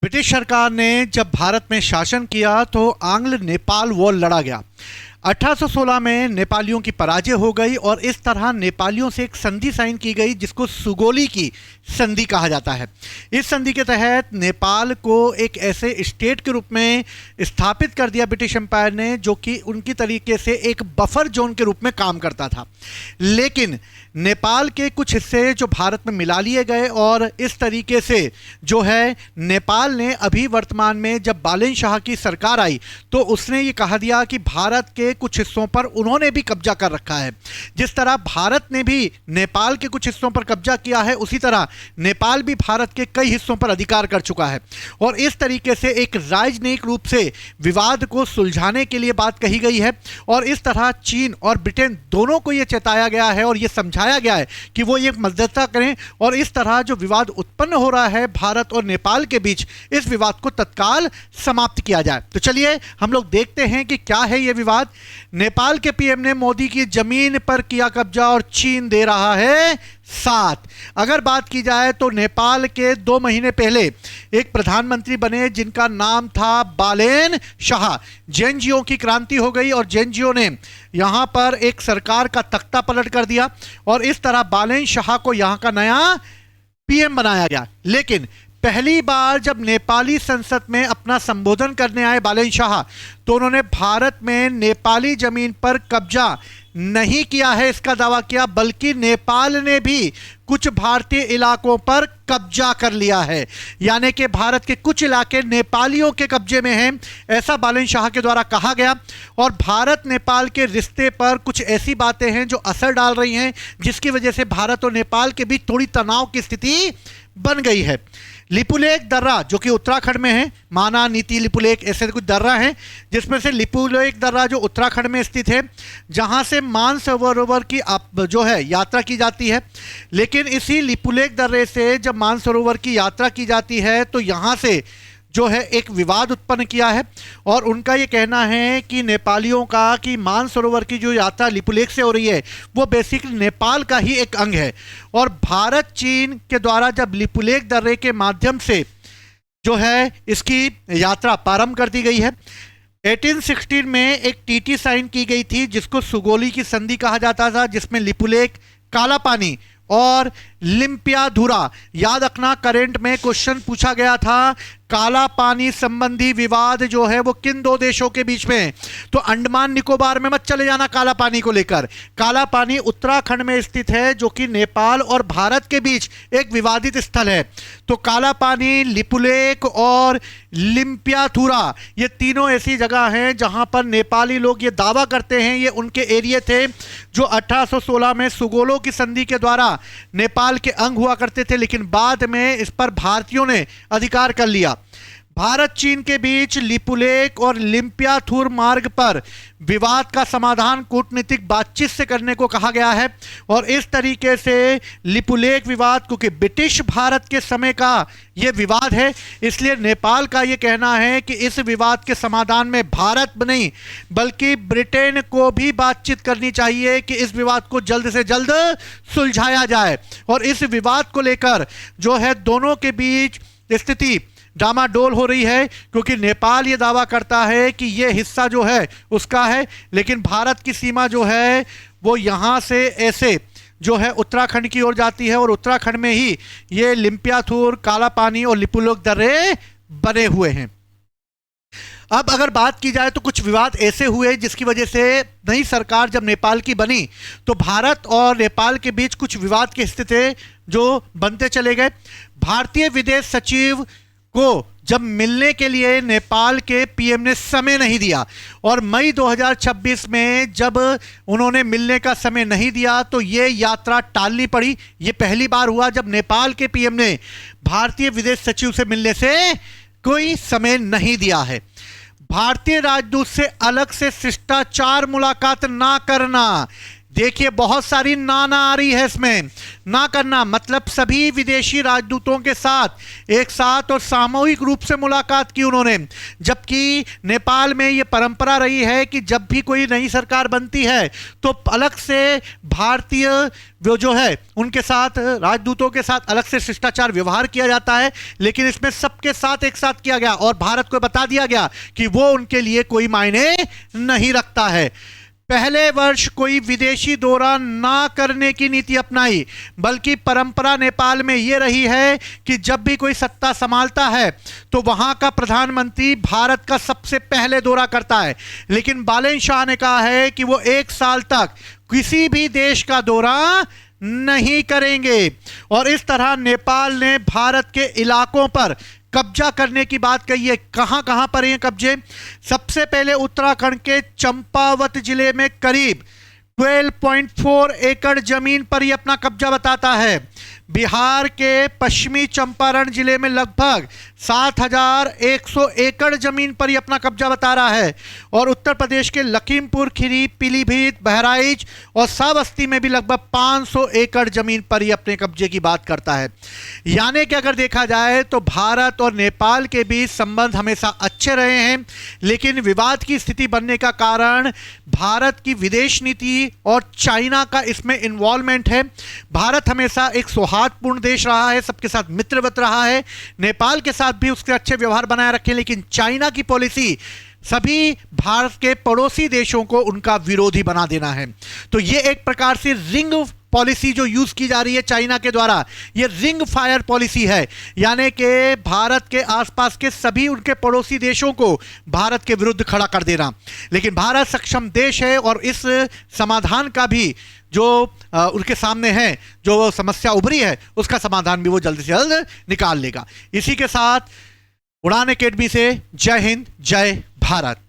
British सरकार ने जब भारत में शासन किया तो आंग्ल नेपाल वॉर लड़ा गया। 1816 में नेपालियों की पराजय हो गई और इस तरह नेपालियों से एक संधि साइन की गई जिसको सुगोली की संधि कहा जाता है। इस संधि के तहत नेपाल को एक ऐसे स्टेट के रूप में स्थापित कर दिया ब्रिटिश एम्पायर ने जो कि उनकी तरीके से एक बफर जोन के रूप में काम करता था। लेकिन नेपाल के कुछ हिस्से जो भारत में मिला लिए गए और इस तरीके से जो है नेपाल ने अभी वर्तमान में जब बालेन शाह की सरकार आई तो उसने ये कहा दिया कि भारत के कुछ हिस्सों पर उन्होंने भी कब्जा कर रखा है। जिस तरह भारत ने भी नेपाल के कुछ हिस्सों पर कब्जा किया है उसी तरह नेपाल भी भारत के कई हिस्सों पर अधिकार कर चुका है और इस तरीके से एक राजनयिक रूप से विवाद को सुलझाने के लिए बात कही गई है। और इस तरह चीन और ब्रिटेन दोनों को यह चेताया गया है और यह समझाया गया है कि वो ये मध्यस्थता करें और इस तरह जो विवाद उत्पन्न हो रहा है भारत और नेपाल के बीच, इस विवाद को तत्काल समाप्त किया जाए। तो चलिए हम लोग देखते हैं कि क्या है यह विवाद। नेपाल के पीएम ने मोदी की जमीन पर किया कब्जा और चीन दे रहा है साथ। अगर बात की जाए तो नेपाल के 2 महीने पहले एक प्रधानमंत्री बने जिनका नाम था बालेन शाह। जेएनजीओ की क्रांति हो गई और जेएनजीओ ने यहां पर एक सरकार का तख्ता पलट कर दिया और इस तरह बालेन शाह को यहां का नया पीएम बनाया गया। लेकिन पहली बार जब नेपाली संसद में अपना संबोधन करने आए बालेन शाह तो उन्होंने भारत में नेपाली जमीन पर कब्जा नहीं किया है इसका दावा किया, बल्कि नेपाल ने भी कुछ भारतीय इलाकों पर कब्जा कर लिया है। यानी कि भारत के कुछ इलाके नेपालियों के कब्जे में हैं, ऐसा बालेन शाह के द्वारा कहा गया। और भारत नेपाल के रिश्ते पर कुछ ऐसी बातें हैं जो असर डाल रही हैं जिसकी वजह से भारत और नेपाल के बीच थोड़ी तनाव की स्थिति बन गई है। लिपुलेख दर्रा जो कि उत्तराखंड में है, माना नीति लिपुलेख ऐसे कुछ दर्रा है जिसमें से लिपुलेख दर्रा जो उत्तराखंड में स्थित है जहां से मानसरोवर की जो है यात्रा की जाती है। लेकिन इसी लिपुलेख दर्रे से जब मानसरोवर की यात्रा की जाती है तो यहां से जो है एक विवाद उत्पन्न किया है और उनका ये कहना है कि नेपालियों का कि मानसरोवर की जो यात्रा लिपुलेख से हो रही है वो बेसिकली नेपाल का ही एक अंग है और भारत चीन के द्वारा जब लिपुलेख दर्रे के माध्यम से जो है इसकी यात्रा प्रारंभ कर दी गई है। 1816 में एक टीटी साइन की गई थी जिसको सुगोली की संधि कहा जाता था, जिसमें लिपुलेख, काला पानी और लिम्पियाधुरा, याद रखना करंट में क्वेश्चन पूछा गया था काला पानी संबंधी विवाद जो है वो किन 2 देशों के बीच में है। तो अंडमान निकोबार में मत चले जाना काला पानी को लेकर। काला पानी उत्तराखंड में स्थित है जो कि नेपाल और भारत के बीच एक विवादित स्थल है। तो काला पानी, लिपुलेख और लिम्पियाथुरा ये तीनों ऐसी जगह हैं जहां पर नेपाली लोग ये दावा करते हैं ये उनके एरिया थे जो 1816 में सुगोलो की संधि के द्वारा नेपाल के अंग हुआ करते थे, लेकिन बाद में इस पर भारतीयों ने अधिकार कर लिया। भारत चीन के बीच लिपुलेख और लिम्पियाथुर मार्ग पर विवाद का समाधान कूटनीतिक बातचीत से करने को कहा गया है और इस तरीके से लिपुलेख विवाद, क्योंकि ब्रिटिश भारत के समय का यह विवाद है, इसलिए नेपाल का यह कहना है कि इस विवाद के समाधान में भारत नहीं बल्कि ब्रिटेन को भी बातचीत करनी चाहिए कि इस विवाद को जल्द से जल्द सुलझाया जाए। और इस विवाद को लेकर जो है दोनों के बीच स्थिति डामाडोल हो रही है क्योंकि नेपाल ये दावा करता है कि ये हिस्सा जो है उसका है, लेकिन भारत की सीमा जो है वो यहाँ से ऐसे जो है उत्तराखंड की ओर जाती है और उत्तराखंड में ही ये लिम्पियाथुर, काला पानी और लिपुलेख दर्रे बने हुए हैं। अब अगर बात की जाए तो कुछ विवाद ऐसे हुए जिसकी वजह से नई सरकार जब नेपाल की बनी तो भारत और नेपाल के बीच कुछ विवाद की स्थिति जो बनते चले गए। भारतीय विदेश सचिव को जब मिलने के लिए नेपाल के पीएम ने समय नहीं दिया और मई 2026 में जब उन्होंने मिलने का समय नहीं दिया तो ये यात्रा टालनी पड़ी। ये पहली बार हुआ जब नेपाल के पीएम ने भारतीय विदेश सचिव से मिलने से कोई समय नहीं दिया है। भारतीय राजदूत से अलग से शिष्टाचार मुलाकात ना करना, देखिए बहुत सारी ना आ रही है इसमें। ना करना मतलब सभी विदेशी राजदूतों के साथ एक साथ और सामूहिक रूप से मुलाकात की उन्होंने, जबकि नेपाल में ये परंपरा रही है कि जब भी कोई नई सरकार बनती है तो अलग से भारतीय जो है उनके साथ, राजदूतों के साथ अलग से शिष्टाचार व्यवहार किया जाता है, लेकिन इसमें सबके साथ एक साथ किया गया और भारत को बता दिया गया कि वो उनके लिए कोई मायने नहीं रखता है। पहले वर्ष कोई विदेशी दौरा ना करने की नीति अपनाई, बल्कि परंपरा नेपाल में यह रही है कि जब भी कोई सत्ता संभालता है तो वहां का प्रधानमंत्री भारत का सबसे पहले दौरा करता है। लेकिन बालेन शाह ने कहा है कि वो 1 साल तक किसी भी देश का दौरा नहीं करेंगे और इस तरह नेपाल ने भारत के इलाकों पर कब्जा करने की बात कही है। कहां कहां पर ये कब्जे? सबसे पहले उत्तराखंड के चंपावत जिले में करीब 12.4 एकड़ जमीन पर ये अपना कब्जा बताता है। बिहार के पश्चिमी चंपारण जिले में लगभग 7,100 एकड़ जमीन पर ये अपना कब्जा बता रहा है और उत्तर प्रदेश के लखीमपुर खीरी, पीलीभीत, बहराइच और श्रावस्ती में भी लगभग 500 एकड़ जमीन पर ये अपने कब्जे की बात करता है। यानी कि अगर देखा जाए तो भारत और नेपाल के बीच संबंध हमेशा अच्छे रहे हैं, लेकिन विवाद की स्थिति बनने का कारण भारत की विदेश नीति और चाइना का इसमें इन्वॉल्वमेंट है। भारत हमेशा एक सौहार्दपूर्ण देश रहा है, सबके साथ मित्रवत रहा है, नेपाल के साथ भी उसके अच्छे व्यवहार बनाए रखे, लेकिन चाइना की पॉलिसी सभी भारत के पड़ोसी देशों को उनका विरोधी बना देना है। तो ये एक प्रकार से रिंग पॉलिसी जो यूज की जा रही है चाइना के द्वारा, ये रिंग फायर पॉलिसी है, यानी कि भारत के आसपास के सभी उनके पड़ोसी देशों को भारत के विरुद्ध खड़ा कर देना। लेकिन भारत सक्षम देश है और इस समाधान का भी जो उनके सामने है, जो समस्या उभरी है, उसका समाधान भी वो जल्द से जल्द निकाल लेगा। इसी के साथ उड़ान अकेडमी से जय हिंद, जय भारत।